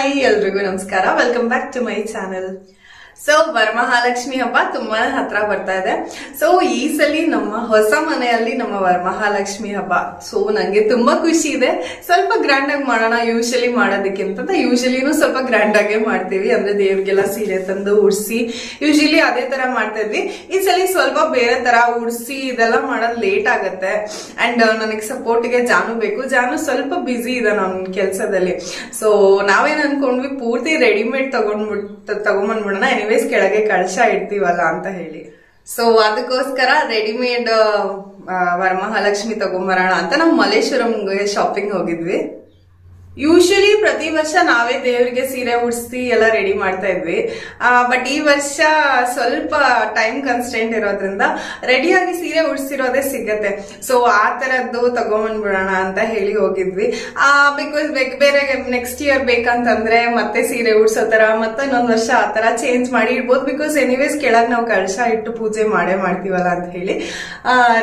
Hi ಎಲ್ರಿಗೂ ನಮಸ್ಕಾರ. Welcome back to my channel. So Varamahalakshmi ಹಬ್ಬ ತುಂಬಾ ಹತ್ರ ಬರ್ತಾ ಇದೆ. ಸೊ ಈ ಸಲ ನಮ್ಮ ಹೊಸ ಮನೆಯಲ್ಲಿ ನಮ್ಮ ವರಮಹಾಲಕ್ಷ್ಮಿ ಹಬ್ಬ. ಸೊ ನಂಗೆ ತುಂಬಾ ಖುಷಿ ಇದೆ. ಸ್ವಲ್ಪ ಗ್ರ್ಯಾಂಡ್ ಆಗಿ ಮಾಡೋಣ ಯೂಶಲಿ ಮಾಡೋದಕ್ಕಿಂತ. ಯೂಶಲಿನೂ ಸ್ವಲ್ಪ ಗ್ರ್ಯಾಂಡ್ ಆಗೇ ಮಾಡ್ತೀವಿ, ಅಂದ್ರೆ ದೇವ್ರಿಗೆಲ್ಲ ಸೀರೆ ತಂದು ಉಡ್ಸಿ ಯೂಶಲಿ ಅದೇ ತರ ಮಾಡ್ತಾ ಇದ್ವಿ. ಈ ಸಲ ಸ್ವಲ್ಪ ಬೇರೆ ತರ ಉಡ್ಸಿ ಇದೆಲ್ಲ ಮಾಡೋದು ಲೇಟ್ ಆಗತ್ತೆ. ಅಂಡ್ ನನಗೆ ಸಪೋರ್ಟ್ಗೆ ಜಾನು ಬೇಕು. ಜಾನು ಸ್ವಲ್ಪ ಬಿಸಿ ಇದೆ ನನ್ನ ಕೆಲ್ಸದಲ್ಲಿ. ಸೊ ನಾವೇನ್ ಅನ್ಕೊಂಡ್ವಿ, ಪೂರ್ತಿ ರೆಡಿಮೇಡ್ ತಗೊಂಡ್ಬಂದ್ಬಿಡೋಣ, ಎನಿವೇಸ್ ಕೆಳಗೆ ಕಳಶ ಇಡ್ತೀವಲ್ಲ ಅಂತ ಹೇಳಿ. ಸೊ ಅದಕ್ಕೋಸ್ಕರ ರೆಡಿಮೇಡ್ ವರಮಹಾಲಕ್ಷ್ಮಿ ತಗೊಂಬರೋಣ ಅಂತ ನಾವು ಮಲ್ಲೇಶ್ವರಂಗೆ ಶಾಪಿಂಗ್ ಹೋಗಿದ್ವಿ. ಯೂಶಲಿ ಪ್ರತಿ ವರ್ಷ ನಾವೇ ದೇವರಿಗೆ ಸೀರೆ ಉಡ್ಸಿ ಎಲ್ಲ ರೆಡಿ ಮಾಡ್ತಾ ಇದ್ವಿ. ಬಟ್ ಈ ವರ್ಷ ಸ್ವಲ್ಪ ಟೈಮ್ ಕನ್ಸ್ಟೆಂಟ್ ಇರೋದ್ರಿಂದ ರೆಡಿಯಾಗಿ ಸೀರೆ ಉಡ್ಸಿರೋದೇ ಸಿಗತ್ತೆ. ಸೊ ಆ ತರದ್ದು ತಗೊಂಡ್ಬಿಡೋಣ ಅಂತ ಹೇಳಿ ಹೋಗಿದ್ವಿ. ಬಿಕಾಸ್ ಬೇರೆ ನೆಕ್ಸ್ಟ್ ಇಯರ್ ಬೇಕಂತಂದ್ರೆ ಮತ್ತೆ ಸೀರೆ ಉಡ್ಸೋ ತರ ಮತ್ತೆ ಇನ್ನೊಂದ್ ವರ್ಷ ಆ ತರ ಚೇಂಜ್ ಮಾಡಿ ಇಡ್ಬೋದು. ಬಿಕಾಸ್ ಎನಿವೇಸ್ ಕೆಳಗ್ ನಾವು ಕಳಶ ಇಟ್ಟು ಪೂಜೆ ಮಾಡ್ತೀವಲ್ಲ ಅಂತ ಹೇಳಿ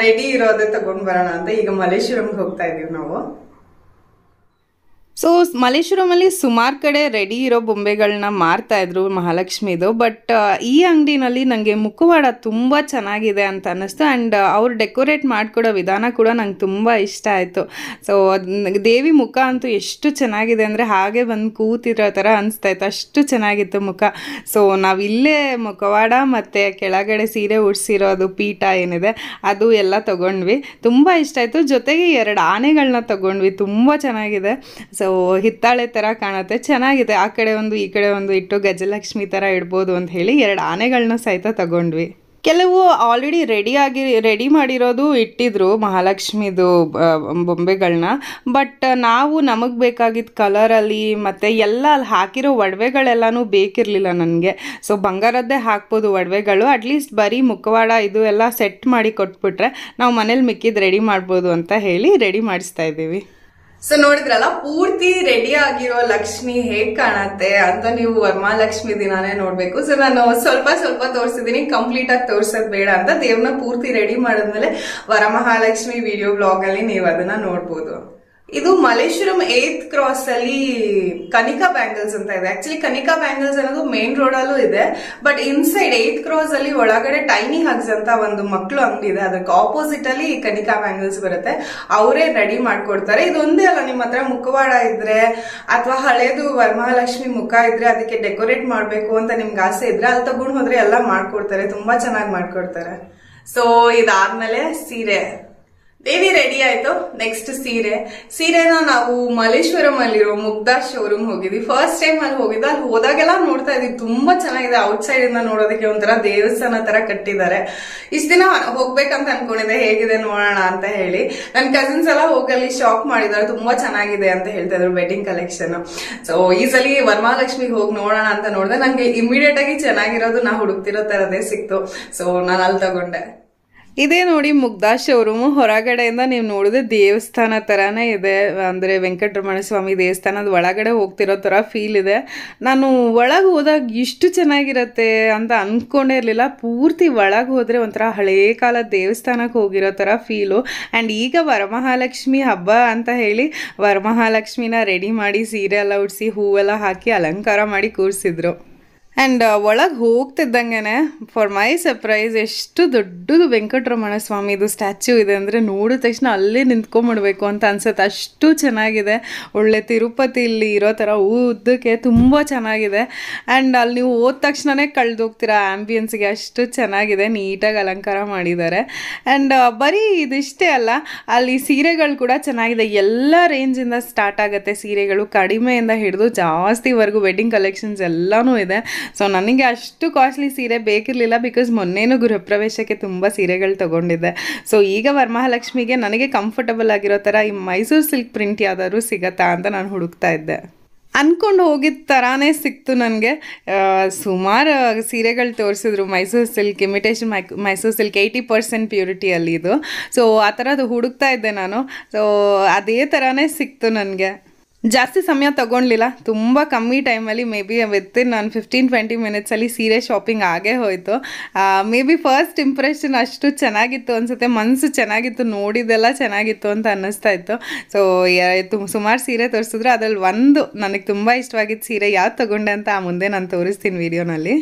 ರೆಡಿ ಇರೋದೇ ತಗೊಂಡ್ ಬರೋಣ ಅಂತ ಈಗ ಮಲ್ಲೇಶ್ವರಂಗೆ ಹೋಗ್ತಾ ಇದೀವಿ ನಾವು. ಸೊ ಮಲ್ಲೇಶ್ವರಮಲ್ಲಿ ಸುಮಾರು ಕಡೆ ರೆಡಿ ಇರೋ ಬೊಂಬೆಗಳನ್ನ ಮಾರ್ತಾ ಇದ್ರು ಮಹಾಲಕ್ಷ್ಮಿದು. ಬಟ್ ಈ ಅಂಗಡಿನಲ್ಲಿ ನನಗೆ ಮುಖವಾಡ ತುಂಬ ಚೆನ್ನಾಗಿದೆ ಅಂತ ಅನ್ನಿಸ್ತು. ಆ್ಯಂಡ್ ಅವ್ರು ಡೆಕೋರೇಟ್ ಮಾಡಿಕೊಡೋ ವಿಧಾನ ಕೂಡ ನಂಗೆ ತುಂಬ ಇಷ್ಟ ಆಯಿತು. ಸೊ ದೇವಿ ಮುಖ ಅಂತೂ ಎಷ್ಟು ಚೆನ್ನಾಗಿದೆ ಅಂದರೆ ಹಾಗೆ ಬಂದು ಕೂತಿರೋ ಥರ ಅನಿಸ್ತಾಯಿತ್ತು, ಅಷ್ಟು ಚೆನ್ನಾಗಿತ್ತು ಮುಖ. ಸೊ ನಾವಿಲ್ಲೇ ಮುಖವಾಡ ಮತ್ತು ಕೆಳಗಡೆ ಸೀರೆ ಉಡ್ಸಿರೋದು ಪೀಠ ಏನಿದೆ ಅದು ಎಲ್ಲ ತೊಗೊಂಡ್ವಿ. ತುಂಬ ಇಷ್ಟ ಆಯಿತು. ಜೊತೆಗೆ 2 ಆನೆಗಳನ್ನ ತೊಗೊಂಡ್ವಿ, ತುಂಬ ಚೆನ್ನಾಗಿದೆ. ಸೊ ಹಿತ್ತಾಳೆ ಥರ ಕಾಣುತ್ತೆ, ಚೆನ್ನಾಗಿದೆ. ಆ ಕಡೆ ಒಂದು ಈ ಕಡೆ ಒಂದು ಇಟ್ಟು ಗಜಲಕ್ಷ್ಮಿ ಥರ ಇಡ್ಬೋದು ಅಂತ ಹೇಳಿ 2 ಆನೆಗಳನ್ನ ಸಹಿತ ತಗೊಂಡ್ವಿ. ಕೆಲವು ಆಲ್ರೆಡಿ ರೆಡಿ ಮಾಡಿರೋದು ಇಟ್ಟಿದ್ರು ಮಹಾಲಕ್ಷ್ಮಿದು ಬೊಂಬೆಗಳನ್ನ. ಬಟ್ ನಾವು ನಮಗೆ ಬೇಕಾಗಿದ್ದ ಕಲರಲ್ಲಿ ಮತ್ತು ಎಲ್ಲ ಅಲ್ಲಿ ಹಾಕಿರೋ ಒಡವೆಗಳೆಲ್ಲನೂ ಬೇಕಿರಲಿಲ್ಲ ನನಗೆ. ಸೊ ಬಂಗಾರದ್ದೇ ಹಾಕ್ಬೋದು ಒಡವೆಗಳು. ಅಟ್ಲೀಸ್ಟ್ ಬರೀ ಮುಖವಾಡ ಇದು ಎಲ್ಲ ಸೆಟ್ ಮಾಡಿ ಕೊಟ್ಬಿಟ್ರೆ ನಾವು ಮನೇಲಿ ಮಿಕ್ಕಿದ್ದು ರೆಡಿ ಮಾಡ್ಬೋದು ಅಂತ ಹೇಳಿ ರೆಡಿ ಮಾಡಿಸ್ತಾ ಇದ್ದೀವಿ. ಸೊ ನೋಡಿದ್ರಲ್ಲ, ಪೂರ್ತಿ ರೆಡಿ ಆಗಿರೋ ಲಕ್ಷ್ಮಿ ಹೇಗ್ ಕಾಣತ್ತೆ ಅಂತ ನೀವು ವರಮಹಾಲಕ್ಷ್ಮಿ ದಿನಾನೇ ನೋಡ್ಬೇಕು. ಸೊ ನಾನು ಸ್ವಲ್ಪ ತೋರಿಸಿದೀನಿ, ಕಂಪ್ಲೀಟ್ ಆಗಿ ತೋರ್ಸೋದ್ ಬೇಡ ಅಂತ. ದೇವ್ರನ್ನ ಪೂರ್ತಿ ರೆಡಿ ಮಾಡಿದ್ಮೇಲೆ ವರಮಹಾಲಕ್ಷ್ಮಿ ವಿಡಿಯೋ ಬ್ಲಾಗ್ ಅಲ್ಲಿ ನೀವು ಅದನ್ನ ನೋಡ್ಬೋದು. ಇದು ಮಲ್ಲೇಶ್ವರಂ 8th ಕ್ರಾಸ್ ಅಲ್ಲಿ ಕನಿಕಾ ಬ್ಯಾಂಗಲ್ಸ್ ಅಂತ ಇದೆ. ಆಕ್ಚುಲಿ ಕನಿಕಾ ಬ್ಯಾಂಗಲ್ಸ್ ಅನ್ನೋದು ಮೇನ್ ರೋಡ್ ಅಲ್ಲೂ ಇದೆ. ಬಟ್ ಇನ್ಸೈಡ್ 8th ಕ್ರಾಸ್ ಅಲ್ಲಿ ಒಳಗಡೆ ಟೈನಿ ಹಗ್ಸ್ ಅಂತ ಒಂದು ಮಕ್ಳು ಅಂಗಡಿ ಇದೆ. ಅದಕ್ಕೆ ಆಪೋಸಿಟ್ ಅಲ್ಲಿ ಕನಿಕಾ ಬ್ಯಾಂಗಲ್ಸ್ ಬರುತ್ತೆ. ಅವರೇ ರೆಡಿ ಮಾಡ್ಕೊಡ್ತಾರೆ. ಇದೊಂದೇ ಅಲ್ಲ, ನಿಮ್ಮ ಹತ್ರ ಮುಖವಾಡ ಇದ್ರೆ ಅಥವಾ ಹಳೇದು ವರಮಹಾಲಕ್ಷ್ಮಿ ಮುಖ ಇದ್ರೆ ಅದಕ್ಕೆ ಡೆಕೋರೇಟ್ ಮಾಡ್ಬೇಕು ಅಂತ ನಿಮ್ಗೆ ಆಸೆ ಇದ್ರೆ ಅಲ್ಲಿ ತಗೊಂಡ್ ಹೋದ್ರೆ ಎಲ್ಲ ಮಾಡ್ಕೊಡ್ತಾರೆ, ತುಂಬಾ ಚೆನ್ನಾಗಿ ಮಾಡ್ಕೊಡ್ತಾರೆ. ಸೊ ಇದಾದ್ಮೇಲೆ ಸೀರೆ ದೇವಿ ರೆಡಿ ಆಯ್ತು. ನೆಕ್ಸ್ಟ್ ಸೀರೆನ ನಾವು ಮಲ್ಲೇಶ್ವರಂ ಅಲ್ಲಿರೋ ಮುಗ್ಧಾ ಶೋರೂಮ್ ಹೋಗಿದ್ವಿ. ಫಸ್ಟ್ ಟೈಮ್ ಅಲ್ಲಿ ಹೋಗಿದ್ದೆ. ಅಲ್ಲಿ ಹೋದಾಗೆಲ್ಲ ನೋಡ್ತಾ ಇದ್ವಿ, ತುಂಬಾ ಚೆನ್ನಾಗಿದೆ. ಔಟ್ ಸೈಡ್ ಇಂದ ನೋಡೋದಕ್ಕೆ ಒಂಥರ ದೇವಸ್ಥಾನ ತರ ಕಟ್ಟಿದ್ದಾರೆ. ಇಷ್ಟ ದಿನ ಹೋಗ್ಬೇಕಂತ ಅನ್ಕೊಂಡಿದ್ದೆ, ಹೇಗಿದೆ ನೋಡೋಣ ಅಂತ ಹೇಳಿ. ನನ್ ಕಸಿನ್ಸ್ ಎಲ್ಲ ಹೋಗಲ್ಲಿ ಶಾಪ್ ಮಾಡಿದಾರೆ, ತುಂಬಾ ಚೆನ್ನಾಗಿದೆ ಅಂತ ಹೇಳ್ತಾ ಇದ್ರು ವೆಡ್ಡಿಂಗ್ ಕಲೆಕ್ಷನ್. ಸೊ ಈ ಸಲ ವರಮಹಾಲಕ್ಷ್ಮಿಗೆ ಹೋಗಿ ನೋಡೋಣ ಅಂತ ನೋಡಿದೆ. ನಂಗೆ ಇಮಿಡಿಯೇಟ್ ಆಗಿ ಚೆನ್ನಾಗಿರೋದು ನಾ ಹುಡುಕ್ತಿರೋ ತರದೇ ಸಿಕ್ತು. ಸೊ ನಾನು ಅಲ್ಲಿ ತಗೊಂಡೆ. ಇದೇ ನೋಡಿ ಮುಗ್ಧಾ ಶೋರೂಮು. ಹೊರಗಡೆಯಿಂದ ನೀವು ನೋಡಿದ್ರೆ ದೇವಸ್ಥಾನ ಥರನೇ ಇದೆ, ಅಂದರೆ ವೆಂಕಟರಮಣ ಸ್ವಾಮಿ ದೇವಸ್ಥಾನದ ಒಳಗಡೆ ಹೋಗ್ತಿರೋ ಥರ ಫೀಲ್ ಇದೆ. ನಾನು ಒಳಗೆ ಹೋದಾಗ ಇಷ್ಟು ಚೆನ್ನಾಗಿರುತ್ತೆ ಅಂತ ಅಂದ್ಕೊಂಡೇ ಇರಲಿಲ್ಲ. ಪೂರ್ತಿ ಒಳಗೆ ಹೋದರೆ ಒಂಥರ ಹಳೇ ಕಾಲದ ದೇವಸ್ಥಾನಕ್ಕೆ ಹೋಗಿರೋ ಥರ ಫೀಲು. ಆ್ಯಂಡ್ ಈಗ ವರಮಹಾಲಕ್ಷ್ಮಿ ಹಬ್ಬ ಅಂತ ಹೇಳಿ ವರಮಹಾಲಕ್ಷ್ಮಿನ ರೆಡಿ ಮಾಡಿ ಸೀರೆ ಎಲ್ಲ ಉಡಿಸಿ ಹೂವೆಲ್ಲ ಹಾಕಿ ಅಲಂಕಾರ ಮಾಡಿ ಕೂರಿಸಿದ್ರು. ಆ್ಯಂಡ್ ಒಳಗೆ ಹೋಗ್ತಿದ್ದಂಗೆ ಫಾರ್ ಮೈ ಸರ್ಪ್ರೈಸ್ ಎಷ್ಟು ದೊಡ್ಡದು ವೆಂಕಟರಮಣ ಸ್ವಾಮಿದು ಸ್ಟ್ಯಾಚ್ಯೂ ಇದೆ ಅಂದರೆ ನೋಡಿದ ತಕ್ಷಣ ಅಲ್ಲೇ ನಿಂತ್ಕೊಂಡ್ಬಿಡ್ಬೇಕು ಅಂತ ಅನ್ಸುತ್ತೆ, ಅಷ್ಟು ಚೆನ್ನಾಗಿದೆ. ಒಳ್ಳೆ ತಿರುಪತಿ ಇಲ್ಲಿ ಇರೋ ಥರ ಉದ್ದಕ್ಕೆ ತುಂಬ ಚೆನ್ನಾಗಿದೆ. ಆ್ಯಂಡ್ ಅಲ್ಲಿ ನೀವು ಹೋದ ತಕ್ಷಣವೇ ಕಳೆದೋಗ್ತೀರಾ ಆ್ಯಂಬಿಯನ್ಸ್ಗೆ, ಅಷ್ಟು ಚೆನ್ನಾಗಿದೆ. ನೀಟಾಗಿ ಅಲಂಕಾರ ಮಾಡಿದ್ದಾರೆ. ಆ್ಯಂಡ್ ಬರೀ ಇದಿಷ್ಟೇ ಅಲ್ಲ, ಅಲ್ಲಿ ಸೀರೆಗಳು ಕೂಡ ಚೆನ್ನಾಗಿದೆ. ಎಲ್ಲ ರೇಂಜಿಂದ ಸ್ಟಾರ್ಟ್ ಆಗುತ್ತೆ ಸೀರೆಗಳು, ಕಡಿಮೆಯಿಂದ ಹಿಡಿದು ಜಾಸ್ತಿವರೆಗೂ ವೆಡ್ಡಿಂಗ್ ಕಲೆಕ್ಷನ್ಸ್ ಎಲ್ಲನೂ ಇದೆ. ಸೊ ನನಗೆ ಅಷ್ಟು ಕಾಸ್ಟ್ಲಿ ಸೀರೆ ಬೇಕಿರಲಿಲ್ಲ, ಬಿಕಾಸ್ ಮೊನ್ನೇನು ಗೃಹಪ್ರವೇಶಕ್ಕೆ ತುಂಬ ಸೀರೆಗಳು ತೊಗೊಂಡಿದ್ದೆ. ಸೊ ಈಗ ವರಮಹಾಲಕ್ಷ್ಮಿಗೆ ನನಗೆ ಕಂಫರ್ಟಬಲ್ ಆಗಿರೋ ಥರ ಈ ಮೈಸೂರು ಸಿಲ್ಕ್ ಪ್ರಿಂಟ್ ಯಾವ್ದಾದ್ರು ಸಿಗತ್ತಾ ಅಂತ ನಾನು ಹುಡುಕ್ತಾ ಇದ್ದೆ. ಅಂದ್ಕೊಂಡು ಹೋಗಿದ್ದ ಥರಾನೇ ಸಿಕ್ತು ನನಗೆ. ಸುಮಾರು ಸೀರೆಗಳು ತೋರಿಸಿದ್ರು, Mysuru silk, imitation Mysuru silk 80% ಪ್ಯೂರಿಟಿಯಲ್ಲಿ ಇದು. ಸೊ ಆ ಥರದ್ದು ಹುಡುಕ್ತಾ ಇದ್ದೆ ನಾನು. ಸೊ ಅದೇ ಥರನೇ ಸಿಕ್ತು ನನಗೆ. ಜಾಸ್ತಿ ಸಮಯ ತಗೊಳ್ಲಿಲ್ಲ, ತುಂಬ ಕಮ್ಮಿ ಟೈಮಲ್ಲಿ ಮೇ ಬಿ ವಿತಿನ್ ನಾನು 15-20 ಮಿನಿಟ್ಸಲ್ಲಿ ಸೀರೆ ಶಾಪಿಂಗ್ ಆಗೇ ಹೋಯಿತು. ಮೇ ಬಿ ಫಸ್ಟ್ ಇಂಪ್ರೆಷನ್ ಅಷ್ಟು ಚೆನ್ನಾಗಿತ್ತು ಅನಿಸುತ್ತೆ, ಮನಸ್ಸು ಚೆನ್ನಾಗಿತ್ತು, ನೋಡಿದೆಲ್ಲ ಚೆನ್ನಾಗಿತ್ತು ಅಂತ ಅನ್ನಿಸ್ತಾ ಇತ್ತು. ಸೊ ಸುಮಾರು ಸೀರೆ ತೋರಿಸಿದ್ರು, ಅದರಲ್ಲಿ ಒಂದು ನನಗೆ ತುಂಬ ಇಷ್ಟವಾಗಿದ್ದ ಸೀರೆ ಯಾವ್ದು ತೊಗೊಂಡೆ ಅಂತ ಮುಂದೆ ನಾನು ತೋರಿಸ್ತೀನಿ ವಿಡಿಯೋನಲ್ಲಿ.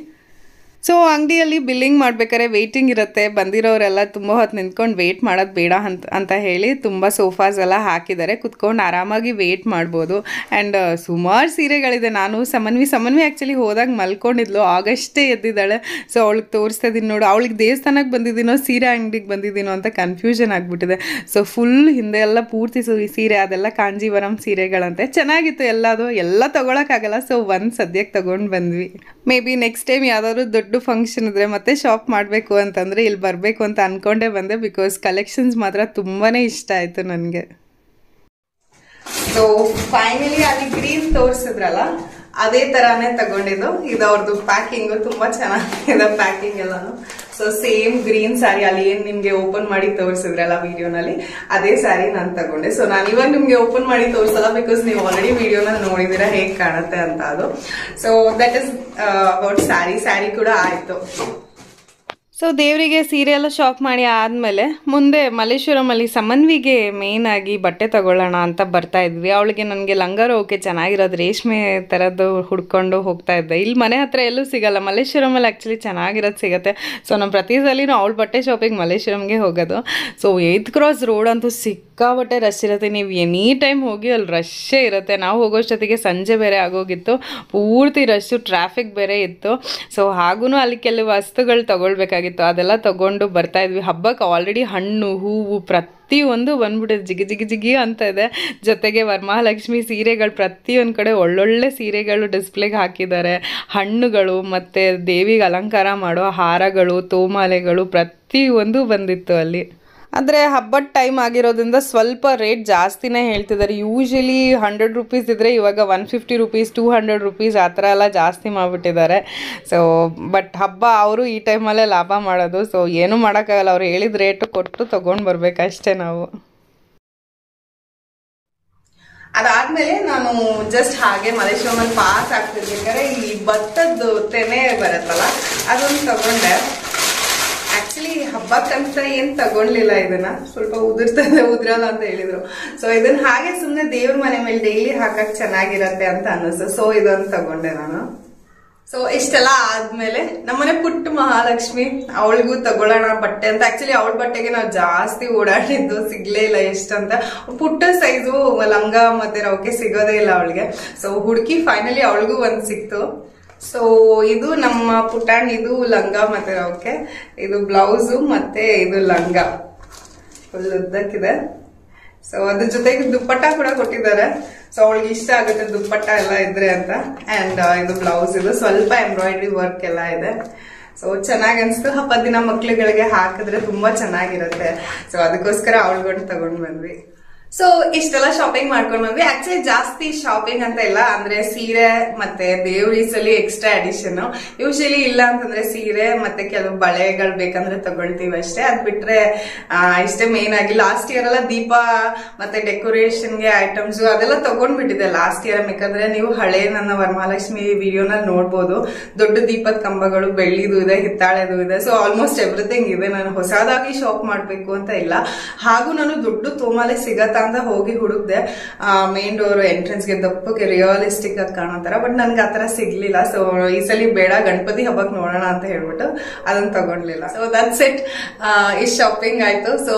ಸೊ ಅಂಗಡಿಯಲ್ಲಿ ಬಿಲ್ಲಿಂಗ್ ಮಾಡ್ಬೇಕಾದ್ರೆ ವೆಯ್ಟಿಂಗ್ ಇರುತ್ತೆ, ಬಂದಿರೋರೆಲ್ಲ ತುಂಬ ಹೊತ್ತು ನಿಂತ್ಕೊಂಡು ವೆಯ್ಟ್ ಮಾಡೋದು ಬೇಡ ಅಂತ ಹೇಳಿ ತುಂಬ ಸೋಫಾಸ್ ಎಲ್ಲ ಹಾಕಿದ್ದಾರೆ, ಕುತ್ಕೊಂಡು ಆರಾಮಾಗಿ ವೆಯ್ಟ್ ಮಾಡ್ಬೋದು. ಆ್ಯಂಡ್ ಸುಮಾರು ಸೀರೆಗಳಿದೆ. ನಾನು ಸಮನ್ವಿ ಆ್ಯಕ್ಚುಲಿ ಹೋದಾಗ ಮಲ್ಕೊಂಡಿದ್ಲು, ಆಗಷ್ಟೇ ಎದ್ದಿದ್ದಾಳೆ. ಸೊ ಅವಳಿಗೆ ತೋರಿಸ್ತಾ ಇದ್ದೀನಿ ನೋಡು, ಅವಳಿಗೆ ದೇವಸ್ಥಾನಕ್ಕೆ ಬಂದಿದ್ದೀನೋ ಸೀರೆ ಅಂಗಡಿಗೆ ಬಂದಿದ್ದೀನೋ ಅಂತ ಕನ್ಫ್ಯೂಷನ್ ಆಗಿಬಿಟ್ಟಿದೆ. ಸೊ ಫುಲ್ ಹಿಂದೆ ಎಲ್ಲ ಪೂರ್ತಿ ಸೀರೆ, ಅದೆಲ್ಲ ಕಾಂಜೀವರಂ ಸೀರೆಗಳಂತೆ, ಚೆನ್ನಾಗಿತ್ತು ಎಲ್ಲ ತೊಗೊಳಕ್ಕಾಗಲ್ಲ. ಸೊ ಒಂದು ಸದ್ಯಕ್ಕೆ ತೊಗೊಂಡು ಬಂದ್ವಿ. ಮೇ ಬಿ ನೆಕ್ಸ್ಟ್ ಟೈಮ್ ಯಾವುದಾದ್ರು ದೊಡ್ಡ ಫಂಕ್ಷನ್ ಇದ್ರೆ ಮತ್ತೆ ಶಾಪ್ ಮಾಡಬೇಕು ಅಂತಂದರೆ ಇಲ್ಲಿ ಬರಬೇಕು ಅಂತ ಅಂದ್ಕೊಂಡೇ ಬಂದೆ. ಬಿಕಾಸ್ ಕಲೆಕ್ಷನ್ಸ್ ಮಾತ್ರ ತುಂಬಾ ಇಷ್ಟ ಆಯಿತು ನನಗೆ. ಸೊ ಫೈನಲಿ ಅಲ್ಲಿ ಗ್ರೀನ್ ತೋರಿಸಿದ್ರಲ್ಲ, ಅದೇ ತರಾನೇ ತಗೊಂಡಿದ್ದು. ಇದು ಅವ್ರದ್ದು ಪ್ಯಾಕಿಂಗ್ ತುಂಬಾ ಚೆನ್ನಾಗಿದೆ, ಪ್ಯಾಕಿಂಗ್ ಎಲ್ಲಾನು. ಸೊ ಸೇಮ್ ಗ್ರೀನ್ ಸ್ಯಾರಿ, ಅಲ್ಲಿ ಏನ್ ನಿಮ್ಗೆ ಓಪನ್ ಮಾಡಿ ತೋರಿಸಿದ್ರಲ್ಲ ವಿಡಿಯೋನಲ್ಲಿ, ಅದೇ ಸ್ಯಾರಿ ನಾನು ತಗೊಂಡೆ. ಸೊ ನಾನು ಇವಾಗ ನಿಮ್ಗೆ ಓಪನ್ ಮಾಡಿ ತೋರಿಸಲ್ಲ, ಬಿಕಾಸ್ ನೀವು ಆಲ್ರೆಡಿ ವಿಡಿಯೋನಲ್ಲಿ ನೋಡಿದೀರಾ ಹೇಗ್ ಕಾಣುತ್ತೆ ಅಂತ ಅದು. So that is about sari ಕೂಡ ಆಯ್ತು. ಸೊ ದೇವರಿಗೆ ಸೀರೆ ಎಲ್ಲ ಶಾಪ್ ಮಾಡಿ ಆದಮೇಲೆ ಮುಂದೆ ಮಲ್ಲೇಶ್ವರಮಲ್ಲಿ ಸಮನ್ವಿಗೆ ಮೇಯ್ನಾಗಿ ಬಟ್ಟೆ ತಗೊಳ್ಳೋಣ ಅಂತ ಬರ್ತಾ ಇದ್ವಿ. ಅವಳಿಗೆ ನನಗೆ ಲಂಗಾರು ಓಕೆ ಚೆನ್ನಾಗಿರೋದು ರೇಷ್ಮೆ ಥರದ್ದು ಹುಡ್ಕೊಂಡು ಹೋಗ್ತಾ ಇದ್ದೆ. ಇಲ್ಲಿ ಮನೆ ಹತ್ರ ಎಲ್ಲೂ ಸಿಗಲ್ಲ, ಮಲ್ಲೇಶ್ವರಮಲ್ಲಿ ಆ್ಯಕ್ಚುಲಿ ಚೆನ್ನಾಗಿರೋದು ಸಿಗುತ್ತೆ. ಸೊ ನಮ್ಮ ಪ್ರತಿ ಸಲಿನೂ ಅವಳ ಬಟ್ಟೆ ಶಾಪಿಂಗ್ ಮಲ್ಲೇಶ್ವರಂಗೆ ಹೋಗೋದು. ಸೊ 8th ಕ್ರಾಸ್ ರೋಡ್ ಅಂತೂ ಸಿಕ್ಕಾಬಟ್ಟೆ ರಶ್ ಇರುತ್ತೆ, ನೀವು ಎನಿ ಟೈಮ್ ಹೋಗಿ ಅಲ್ಲಿ ರಶ್ಶೇ ಇರುತ್ತೆ. ನಾವು ಹೋಗೋಷ್ಟೊತ್ತಿಗೆ ಸಂಜೆ ಬೇರೆ ಆಗೋಗಿತ್ತು, ಪೂರ್ತಿ ರಶ್ಶು, ಟ್ರಾಫಿಕ್ ಬೇರೆ ಇತ್ತು. ಸೊ ಹಾಗೂ ಅಲ್ಲಿ ಕೆಲವು ವಸ್ತುಗಳು ತೊಗೊಳ್ಬೇಕಾಗಿತ್ತು, ಅದೆಲ್ಲ ತಗೊಂಡು ಬರ್ತಾ ಇದ್ವಿ. ಹಬ್ಬಕ್ಕೆ ಆಲ್ರೆಡಿ ಹಣ್ಣು ಹೂವು ಪ್ರತಿಯೊಂದು ಬಂದ್ಬಿಟ್ಟಿದೆ, ಜಿಗಿ ಅಂತ ಇದೆ. ಜೊತೆಗೆ ವರಮಹಾಲಕ್ಷ್ಮಿ ಸೀರೆಗಳು ಪ್ರತಿಯೊಂದು ಕಡೆ ಒಳ್ಳೊಳ್ಳೆ ಸೀರೆಗಳು ಡಿಸ್ಪ್ಲೇಗೆ ಹಾಕಿದ್ದಾರೆ. ಹಣ್ಣುಗಳು ಮತ್ತು ದೇವಿಗೆ ಅಲಂಕಾರ ಮಾಡೋ ಹಾರಗಳು, ತೋಮಾಲೆಗಳು ಪ್ರತಿಯೊಂದು ಬಂದಿತ್ತು ಅಲ್ಲಿ. ಆದರೆ ಹಬ್ಬದ ಟೈಮ್ ಆಗಿರೋದ್ರಿಂದ ಸ್ವಲ್ಪ ರೇಟ್ ಜಾಸ್ತಿನೇ ಹೇಳ್ತಿದ್ದಾರೆ. ಯೂಶಲಿ 100 ರೂಪೀಸ್ ಇದ್ದರೆ ಇವಾಗ 150 ರೂಪೀಸ್, 200 ರೂಪೀಸ್ ಆ ಥರ ಎಲ್ಲ ಜಾಸ್ತಿ ಮಾಡಿಬಿಟ್ಟಿದ್ದಾರೆ. ಸೊ ಬಟ್ ಹಬ್ಬ ಅವರು ಈ ಟೈಮಲ್ಲೇ ಲಾಭ ಮಾಡೋದು. ಸೊ ಏನೂ ಮಾಡೋಕ್ಕಾಗಲ್ಲ, ಅವ್ರು ಹೇಳಿದ ರೇಟು ಕೊಟ್ಟು ತೊಗೊಂಡು ಬರಬೇಕಷ್ಟೇ ನಾವು. ಅದಾದ್ಮೇಲೆ ನಾನು ಜಸ್ಟ್ ಹಾಗೆ ಮಲ್ಲೇಶ್ವರಮಲ್ಲಿ ಪಾಸ್ ಆಗ್ತಿರ್ಬೇಕಾದ್ರೆ ಈ ಭತ್ತದ್ದು ತೆನೆ ಬರುತ್ತಲ್ಲ, ಅದೊಂದು ತಗೊಂಡೆ. ಆಕ್ಚುಲಿ ಹಬ್ಬಕ್ಕಂತ ಏನ್ ತಗೊಂಡ್ಲಿಲ್ಲ, ಇದನ್ನ ಸ್ವಲ್ಪ ಉದ್ರಲ್ಲ ಅಂತ ಹೇಳಿದ್ರು. ಸೊ ಇದನ್ನ ಹಾಗೆ ಸುಮ್ನೆ ದೇವ್ರ ಮನೆ ಮೇಲೆ ಡೈಲಿ ಹಾಕಕ್ ಚೆನ್ನಾಗಿರತ್ತೆ ಅಂತ ಅನ್ನಿಸ್ತು. ಸೊ ಇದೊಂದು ತಗೊಂಡೆ ನಾನು. ಸೊ ಇಷ್ಟೆಲ್ಲ ಆದ್ಮೇಲೆ ನಮ್ಮನೆ ಪುಟ್ಟ ಮಹಾಲಕ್ಷ್ಮಿ, ಅವಳಿಗೂ ತಗೊಳ್ಳೋಣ ಬಟ್ಟೆ ಅಂತ. ಆಕ್ಚುಲಿ ಅವಳ ಬಟ್ಟೆಗೆ ನಾವು ಜಾಸ್ತಿ ಓಡಾಡಿದ್ದು, ಸಿಗ್ಲೇ ಇಲ್ಲ ಎಷ್ಟಂತ. ಪುಟ್ಟ ಸೈಜು ಲಂಗ ಮತ್ತೆ ರವಕೆ ಸಿಗೋದೇ ಇಲ್ಲ ಅವಳಿಗೆ. ಸೊ ಹುಡುಕಿ ಫೈನಲಿ ಅವಳಿಗೂ ಒಂದ್ ಸಿಕ್ತು. ಸೊ ಇದು ನಮ್ಮ ಪುಟಾಣಿ, ಇದು ಲಂಗ ಮತ್ತೆ ರವಕೆ, ಇದು ಬ್ಲೌಸು ಮತ್ತೆ ಇದು ಲಂಗ ಫುಲ್ ಉದ್ದಕ್ಕಿದೆ. ಸೊ ಅದ್ರ ಜೊತೆಗೆ ದುಪ್ಪಟ್ಟ ಕೂಡ ಕೊಟ್ಟಿದ್ದಾರೆ. ಸೊ ಅವಳಿಗೆ ಇಷ್ಟ ಆಗುತ್ತೆ ದುಪ್ಪಟ್ಟ ಎಲ್ಲ ಇದ್ರೆ ಅಂತ. ಅಂಡ್ ಇದು ಬ್ಲೌಸ್, ಇದು ಸ್ವಲ್ಪ ಎಂಬ್ರಾಯ್ಡ್ರಿ ವರ್ಕ್ ಎಲ್ಲ ಇದೆ. ಸೊ ಚೆನ್ನಾಗಿ ಅನ್ಸ್ತು. ಹಬ್ಬದ ದಿನ ಮಕ್ಳುಗಳಿಗೆ ಹಾಕಿದ್ರೆ ತುಂಬಾ ಚೆನ್ನಾಗಿರುತ್ತೆ. ಸೊ ಅದಕ್ಕೋಸ್ಕರ ಅವಳಿಗೊಂಡು ತಗೊಂಡ್ ಬಂದ್ವಿ. ಸೊ ಇಷ್ಟೆಲ್ಲ ಶಾಪಿಂಗ್ ಮಾಡ್ಕೊಂಡ್ ಬಂದ್ವಿ. ಆಕ್ಚುಲಿ ಜಾಸ್ತಿ ಶಾಪಿಂಗ್ ಅಂತ ಇಲ್ಲ, ಅಂದ್ರೆ ಸೀರೆ ಮತ್ತೆ ದೇವ್ರೀಸಲ್ಲಿ ಎಕ್ಸ್ಟ್ರಾ ಅಡಿಷನ್. ಯೂಶಲಿ ಇಲ್ಲ ಅಂತಂದ್ರೆ ಸೀರೆ ಮತ್ತೆ ಕೆಲವು ಬಳೆಗಳು ಬೇಕಂದ್ರೆ ತಗೊಳ್ತೀವಿ ಅಷ್ಟೇ. ಅದ್ ಬಿಟ್ರೆ ಇಷ್ಟೇ ಮೇನ್ ಆಗಿ. ಲಾಸ್ಟ್ ಇಯರ್ ಎಲ್ಲ ದೀಪ ಮತ್ತೆ ಡೆಕೋರೇಷನ್ಗೆ ಐಟಮ್ಸ್ ಅದೆಲ್ಲ ತಗೊಂಡ್ಬಿಟ್ಟಿದೆ ಲಾಸ್ಟ್ ಇಯರ್. ಬೇಕಂದ್ರೆ ನೀವು ಹಳೆ ನನ್ನ ವರಮಹಾಲಕ್ಷ್ಮಿ ವಿಡಿಯೋನಲ್ಲಿ ನೋಡ್ಬೋದು. ದೊಡ್ಡ ದೀಪದ ಕಂಬಗಳು ಬೆಳ್ಳಿದು ಇದೆ, ಹಿತ್ತಾಳೆದು ಇದೆ. ಸೊ ಆಲ್ಮೋಸ್ಟ್ ಎವ್ರಿಥಿಂಗ್ ಇದೆ. ನಾನು ಹೊಸದಾಗಿ ಶಾಪ್ ಮಾಡ್ಬೇಕು ಅಂತ ಇಲ್ಲ. ಹಾಗೂ ನಾನು ದೊಡ್ಡ ತೋಮಾಲೆ ಸಿಗತ್ತ ಅಂತ ಹೋಗಿ ಹುಡುಕ್ದೆ. ಮೇನ್ ಡೋರ್ ಎಂಟ್ರೆನ್ಸ್ಗೆ ದಪ್ಪಕ್ಕೆ ರಿಯಲಿಸ್ಟಿಕ್ ಆಗಿ ಕಾಣೋತರ, ಬಟ್ ನನ್ಗೆ ಆತರ ಸಿಗ್ಲಿಲ್ಲ. ಸೊ ಈ ಸಲ ಬೇಡ, ಗಣಪತಿ ಹಬ್ಬಕ್ಕೆ ನೋಡೋಣ ಅಂತ ಹೇಳ್ಬಿಟ್ಟು ಅದನ್ನ ತಗೊಂಡ್ಲಿಲ್ಲ. So that's it. ಇಷ್ಟು ಶಾಪಿಂಗ್ ಆಯ್ತು. ಸೊ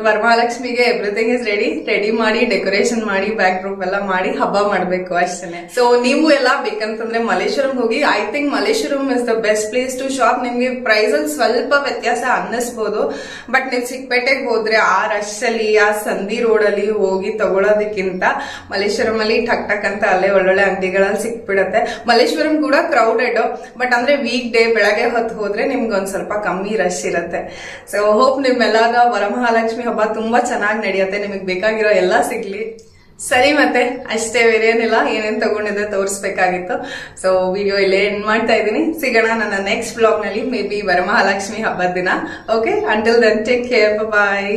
ವರಮಹಾಲಕ್ಷ್ಮಿಗೆ ಎವ್ರಿಥಿಂಗ್ ಇಸ್ ರೆಡಿ ಮಾಡಿ, ಡೆಕೋರೇಷನ್ ಮಾಡಿ, ಬ್ಯಾಕ್ ಡ್ರಾಪ್ ಎಲ್ಲ ಮಾಡಿ ಹಬ್ಬ ಮಾಡ್ಬೇಕು ಅಷ್ಟೇ. ಸೊ ನೀವು ಎಲ್ಲ ಬೇಕಂತಂದ್ರೆ ಮಲ್ಲೇಶ್ವರಂ ಹೋಗಿ. I think Malleshwaram is the best place to shop. ನಿಮ್ಗೆ ಪ್ರೈಸ್ ಅಲ್ಲಿ ಸ್ವಲ್ಪ ವ್ಯತ್ಯಾಸ ಅನ್ನಿಸ್ಬೋದು, ಬಟ್ ನೀವು ಚಿಕ್ಕಪೇಟೆಗೆ ಹೋದ್ರೆ ಆ ರಶ್ ಅಲ್ಲಿ, ಆ ಸಂಧಿ ರೋಡ್ ಅಲ್ಲಿ ಹೋಗಿ ತಗೊಳೋದಕ್ಕಿಂತ ಮಲ್ಲೇಶ್ವರಂ ಅಲ್ಲಿ ಟಕ್ ಅಂತ ಅಲ್ಲೇ ಒಳ್ಳೊಳ್ಳೆ ಅಂಗಡಿಗಳಲ್ಲಿ ಸಿಕ್ಬಿಡತ್ತೆ. ಮಲ್ಲೇಶ್ವರಂ ಕೂಡ ಕ್ರೌಡೆಡ್, ಬಟ್ ಅಂದ್ರೆ ವೀಕ್ ಡೇ ಬೆಳಗ್ಗೆ ಹೊತ್ತು ಹೋದ್ರೆ ನಿಮ್ಗೆ ಒಂದ್ ಸ್ವಲ್ಪ ಕಮ್ಮಿ ರಶ್ ಇರುತ್ತೆ. ಸೊ ಹೋಪ್ ನಿಮ್ಮೆಲ್ಲಾಗ ವರಮಹಾಲಕ್ಷ್ಮಿ ಹಬ್ಬ ತುಂಬಾ ಚೆನ್ನಾಗಿ ನಡೆಯುತ್ತೆ, ನಿಮಗೆ ಬೇಕಾಗಿರೋ ಎಲ್ಲ ಸಿಗ್ಲಿ. ಸರಿ, ಮತ್ತೆ ಅಷ್ಟೇ, ಬೇರೆ ಏನಿಲ್ಲ. ಏನೇನ್ ತಗೊಂಡಿದ್ದೆ ತೋರಿಸ್ಬೇಕಾಗಿತ್ತು. ಸೊ ವಿಡಿಯೋ ಇಲ್ಲೇ ಎಂಡ್ ಮಾಡ್ತಾ ಇದ್ದೀನಿ. ಸಿಗೋಣ ನನ್ನ ನೆಕ್ಸ್ಟ್ ಬ್ಲಾಗ್ ನಲ್ಲಿ, ಮೇ ಬಿ ವರಮಹಾಲಕ್ಷ್ಮಿ ಹಬ್ಬದ ದಿನ. Okay, until then take care, ಬಾಯ್.